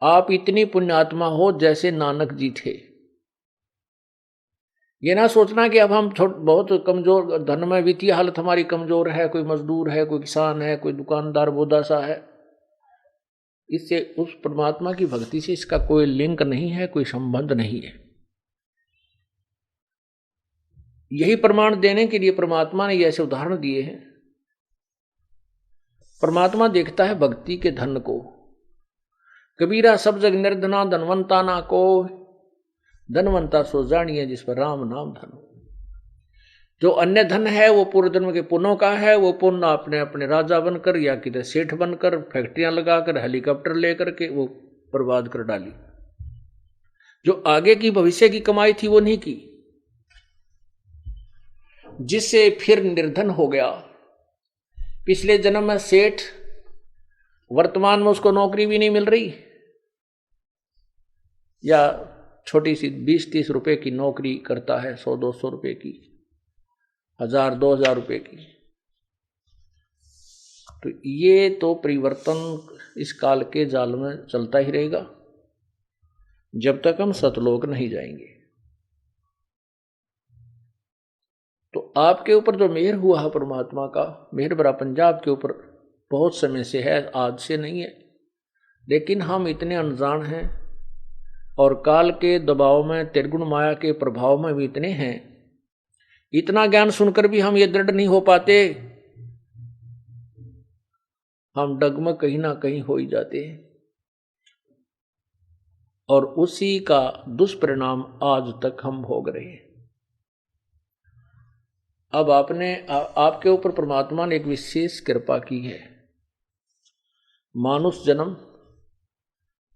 आप इतनी पुण्यात्मा हो जैसे नानक जी थे। ये ना सोचना कि अब हम बहुत कमजोर, धन में वित्तीय हालत हमारी कमजोर है, कोई मजदूर है, कोई किसान है, कोई दुकानदार बोदासा है। इससे उस परमात्मा की भक्ति से इसका कोई लिंक नहीं है, कोई संबंध नहीं है। यही प्रमाण देने के लिए परमात्मा ने ये ऐसे उदाहरण दिए हैं। परमात्मा देखता है भक्ति के धन को। कबीरा सब जग निर्धना धनवंता ना को, धनवंता सो जानिए जिस पर राम नाम धन। जो अन्य धन है वो पूर्व जन्म के पुण्यों का है। वो पुण्य अपने अपने राजा बनकर या किधर सेठ बनकर, फैक्ट्रियां लगाकर, हेलीकॉप्टर लेकर के वो बर्बाद कर डाली। जो आगे की भविष्य की कमाई थी वो नहीं की, जिससे फिर निर्धन हो गया। पिछले जन्म में सेठ, वर्तमान में उसको नौकरी भी नहीं मिल रही, या छोटी सी 20-30 रुपए की नौकरी करता है, 100-200 रुपए की, 1000-2000 रुपए की। तो ये तो परिवर्तन इस काल के जाल में चलता ही रहेगा जब तक हम सतलोक नहीं जाएंगे। तो आपके ऊपर जो मेहर हुआ है परमात्मा का, मेहर भरा पंजाब के ऊपर बहुत समय से है, आज से नहीं है। लेकिन हम इतने अनजान हैं और काल के दबाव में, त्रिगुण माया के प्रभाव में भी इतने हैं, इतना ज्ञान सुनकर भी हम ये दृढ़ नहीं हो पाते। हम डगमग कहीं ना कहीं हो ही जाते हैं और उसी का दुष्परिणाम आज तक हम भोग रहे हैं। अब आपके ऊपर परमात्मा ने एक विशेष कृपा की है, मानुष जन्म,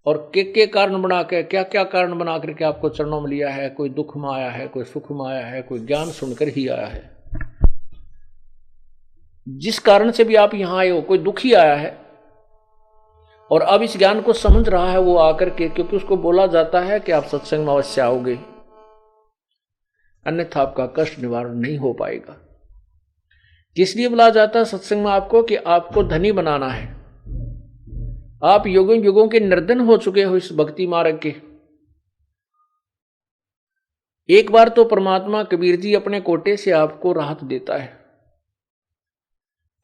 और के कारण बना के, क्या क्या कारण बना करके आपको चरणों में लिया है। कोई दुख में आया है, कोई सुख में आया है, कोई ज्ञान सुनकर ही आया है। जिस कारण से भी आप यहां आए हो, कोई दुख ही आया है और अब इस ज्ञान को समझ रहा है वो आकर के, क्योंकि उसको बोला जाता है कि आप सत्संग में अवश्य आओगे, अन्यथा आपका कष्ट निवारण नहीं हो पाएगा। किस लिए बुलाया जाता है सत्संग में आपको? कि आपको धनी बनाना है। आप युगों युगों के निर्धन हो चुके हो इस भक्ति मार्ग के। एक बार तो परमात्मा कबीर जी अपने कोटे से आपको राहत देता है,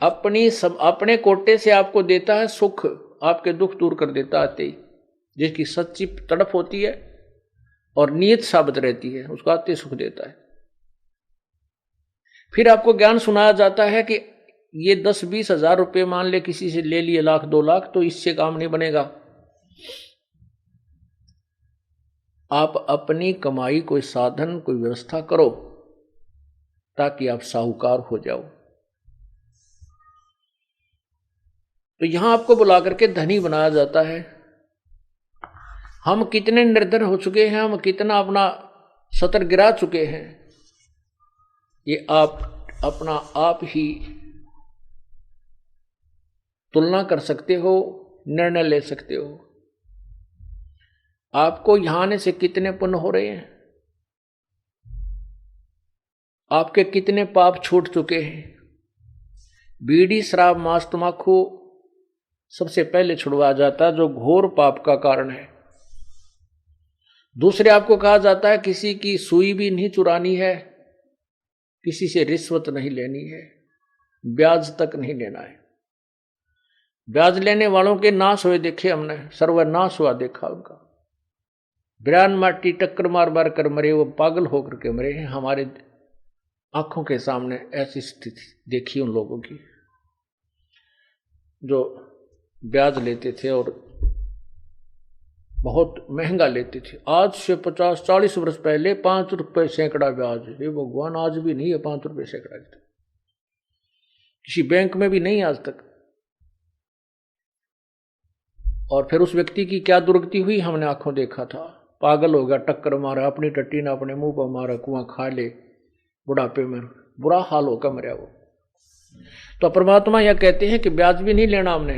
अपने कोटे से आपको देता है सुख, आपके दुख दूर कर देता है। जिसकी सच्ची तड़प होती है और नियत साबित रहती है, उसको आते सुख देता है। फिर आपको ज्ञान सुनाया जाता है कि ये 10-20 हजार रुपये मान ले किसी से ले लिए, 1,00,000 2,00,000, तो इससे काम नहीं बनेगा। आप अपनी कमाई कोई साधन, कोई व्यवस्था करो ताकि आप साहूकार हो जाओ। तो यहां आपको बुला करके धनी बनाया जाता है। हम कितने निर्धन हो चुके हैं, हम कितना अपना सतर गिरा चुके हैं, ये आप अपना आप ही तुलना कर सकते हो, निर्णय ले सकते हो। आपको यहां आने से कितने पुण्य हो रहे हैं, आपके कितने पाप छूट चुके हैं। बीड़ी, शराब, मांस, तंबाकू सबसे पहले छुड़वाया जाता है, जो घोर पाप का कारण है। दूसरे आपको कहा जाता है किसी की सुई भी नहीं चुरानी है, किसी से रिश्वत नहीं लेनी है, ब्याज तक नहीं लेना है। ब्याज लेने वालों के नाश हुए देखे हमने, सर्वनाश हुआ देखा उनका। बिरान माटी टक्कर मार मार कर मरे, वो पागल होकर के मरे हैं। हमारे आंखों के सामने ऐसी स्थिति देखी उन लोगों की जो ब्याज लेते थे और बहुत महंगा लेते थे। आज से 50-40 वर्ष पहले 5 रुपए सैकड़ा ब्याज। ये भगवान, आज भी नहीं है 5 रुपए सैकड़ा, किसी बैंक में भी नहीं आज तक। और फिर उस व्यक्ति की क्या दुर्गति हुई हमने आंखों देखा था। पागल हो गया, टक्कर मारा, अपनी टट्टी ने अपने मुंह पर मारा, कुआं खा ले, बुढ़ापे में बुरा हाल होकर मरा वो। तो परमात्मा यह कहते हैं कि ब्याज भी नहीं लेना हमने,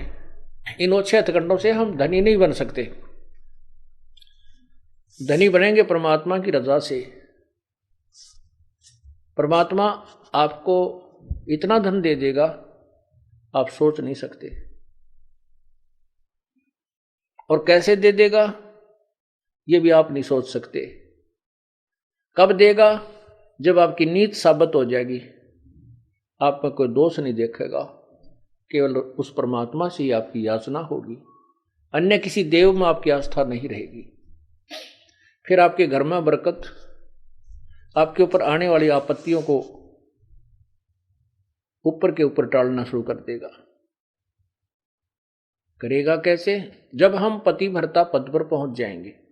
इन ओछे हथकंडों से हम धनी नहीं बन सकते। धनी बनेंगे परमात्मा की रजा से। परमात्मा आपको इतना धन दे देगा आप सोच नहीं सकते। और कैसे दे देगा ये भी आप नहीं सोच सकते। कब देगा? जब आपकी नीत साबित हो जाएगी, आप में कोई दोष नहीं देखेगा, केवल उस परमात्मा से ही आपकी याचना होगी, अन्य किसी देव में आपकी आस्था नहीं रहेगी। फिर आपके घर में बरकत, आपके ऊपर आने वाली आपत्तियों को ऊपर के ऊपर टालना शुरू कर देगा। करेगा कैसे? जब हम पतिव्रता पद पर पहुंच जाएंगे।